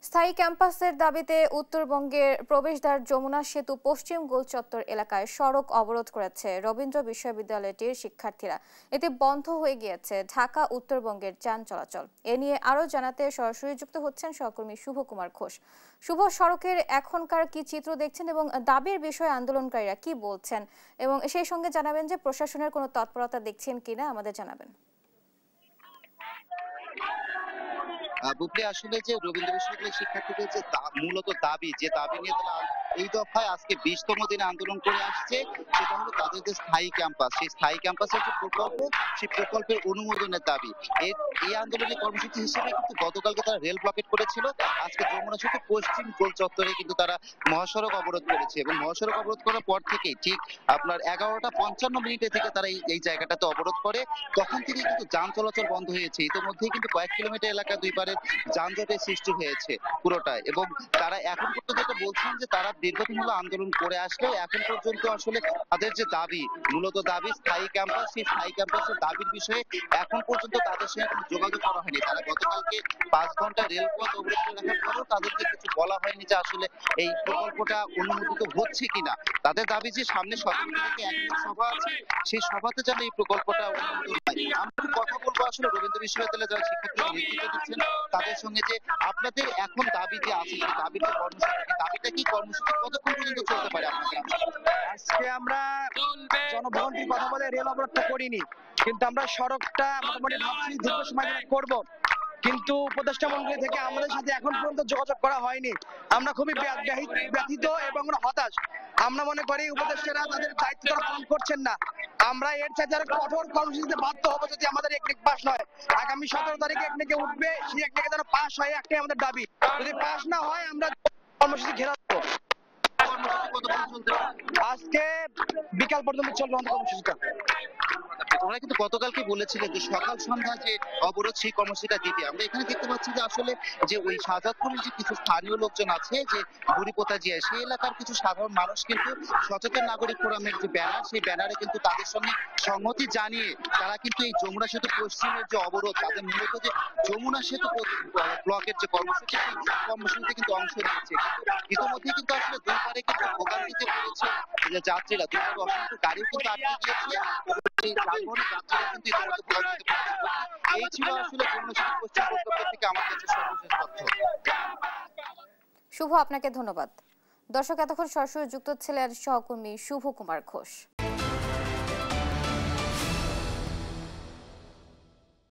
স্থায়ী ক্যাম্পাসের দাবিতে উত্তরবঙ্গের প্রবেশদ্বার যমুনা সেতু পশ্চিম গোলচত্বর এলাকায় সড়ক অবরোধ করেছে রবীন্দ্র বিশ্ববিদ্যালয়টির শিক্ষার্থীরা। এতে বন্ধ হয়ে গিয়েছে ঢাকা উত্তরবঙ্গের যান চলাচল। এ নিয়ে আরও জানাতে সরাসরি যুক্ত হচ্ছেন সহকর্মী শুভ কুমার ঘোষ। শুভ, সড়কের এখনকার কি চিত্র দেখছেন এবং দাবির বিষয়ে আন্দোলনকারীরা কি বলছেন, এবং সেই সঙ্গে জানাবেন যে প্রশাসনের কোনো তৎপরতা দেখছেন কিনা আমাদের জানাবেন। বুবলি, আসলে যে রবীন্দ্র বিশ্ববিদ্যালয়ের শিক্ষার্থীদের যে মূলত দাবি নিয়ে তারা এই দফায় আজকে 20তম দিনে আন্দোলন করে আসছে, সেটা হলো তাদের যে স্থায়ী ক্যাম্পাস, সেই স্থায়ী ক্যাম্পাসের যে প্রকল্প, সেই প্রকল্পের অনুমোদনের দাবি। এই আন্দোলনের কর্মসূচি হিসেবে কিন্তু গতকালকে তারা রেল ব্লকেট করেছিল। আজকে যমুনা সেতু পশ্চিম গোল চত্বরে কিন্তু তারা মহাসড়ক অবরোধ করেছে, এবং মহাসড়ক অবরোধ করার পর থেকেই ঠিক আপনার 11টা 55 মিনিটে থেকে তারা এই জায়গাটাতে অবরোধ করে। তখন থেকে কিন্তু যান চলাচল বন্ধ হয়েছে। ইতিমধ্যেই কিন্তু কয়েক কিলোমিটার এলাকা দুই পারে যানজটের সৃষ্টি হয়েছে পুরোটাই। এবং তারা এখন পর্যন্ত যেটা বলছেন যে তারা দীর্ঘদিন হলো আন্দোলন করে আসলেও এখন পর্যন্ত আসলে তাদের যে দাবি, মূলত দাবি স্থায়ী ক্যাম্পাস, সেই স্থায়ী ক্যাম্পাসের দাবির বিষয়ে এখন পর্যন্ত তাদের সঙ্গে কোনো যোগাযোগ করা হয়নি। তারা গতকালকে 5 ঘন্টা রেলপথ অবরোধ করে রাখার পরেও তাদেরকে কিছু বলা হয়নি যে আসলে এই প্রকল্পটা অনুমোদিত হচ্ছে কিনা। তাদের দাবি যে সামনে 17 তারিখে একদিন সভা আছে, সেই সভাতে যেন এই প্রকল্পটা অনুমোদন হয়। আমরা কথা বলবো আসলে রবীন্দ্র বিশ্ববিদ্যালয়ে যারা শিক্ষার্থীরা নেতৃত্ব দিচ্ছেন তাদের সঙ্গে, যে আপনাদের এখন দাবি যে আছে, সেই দাবির যে কর্মসূচি, দাবিটা কি, কর্মসূচি কতক্ষণ পর্যন্ত চলতে পারে আপনাদের? আজকে আমরা জনভবনটির কথা বলে রেল অবরোধটা করিনি, কিন্তু আমরা সড়কটা মোটামুটি ভাবছি দীর্ঘ সময় ধরে করব, কিন্তু উপদেষ্টা মন্ডলী থেকে আমাদের সাথে এখন পর্যন্ত যোগাযোগ করা হয়নি। আমরা খুবই ব্যথিত এবং হতাশ। আমরা মনে করি উপদেষ্টারা তাদের দায়িত্ব পালন করছেন না। আমরা এর চাইতে আরো কঠোর কর্মসূচিতে বাধ্য হবো যদি আমাদের একনিক পাস নয়। আগামী 17 তারিখে একনিকে উঠবে, সেই একনিকে যেন পাস হয়, একটাই আমাদের দাবি। যদি পাস না হয় আমরা কর্মসূচি ঘেরাও করব। আজকে বিকাল পর্যন্ত চলবে আমাদের কর্মসূচিটা। ওরা কিন্তু গতকালকে বলেছিলেন যে সকাল সন্ধ্যা যে অবরোধ, সেই কর্মসূচিটা দিতে। আমরা এখানে দেখতে পাচ্ছি যে আসলে যে ওই শাহজাদপুরের যে কিছু স্থানীয় লোকজন আছে, যে বুড়িপোতা জিয়া, সেই এলাকার কিছু সাধারণ মানুষ কিন্তু সচেতন নাগরিক ফোরামের যে ব্যানার, সেই ব্যানারে কিন্তু তাদের সঙ্গে সংহতি জানিয়ে তারা কিন্তু এই যমুনা সেতু পশ্চিমের যে অবরোধ, তাদের মূলত যে যমুনা সেতু ব্লকের যে কর্মসূচি, সেই কর্মসূচিতে কিন্তু অংশ নিয়েছে। ইতিমধ্যে কিন্তু আসলে দুই পারে কিন্তু ভোগান্তিতে পড়েছে যে যাত্রীরা, দুই পারে অসংখ্য গাড়িও কিন্তু আটকে গিয়েছে। এই ছিল আসলে যমুনা সেতু পশ্চিম প্রকল্প থেকে আমার কাছে সর্বশেষ তথ্য। শুভ, আপনাকে ধন্যবাদ। দর্শক, এতক্ষণ সরাসরি যুক্ত ছিলেন সহকর্মী শুভ কুমার ঘোষ।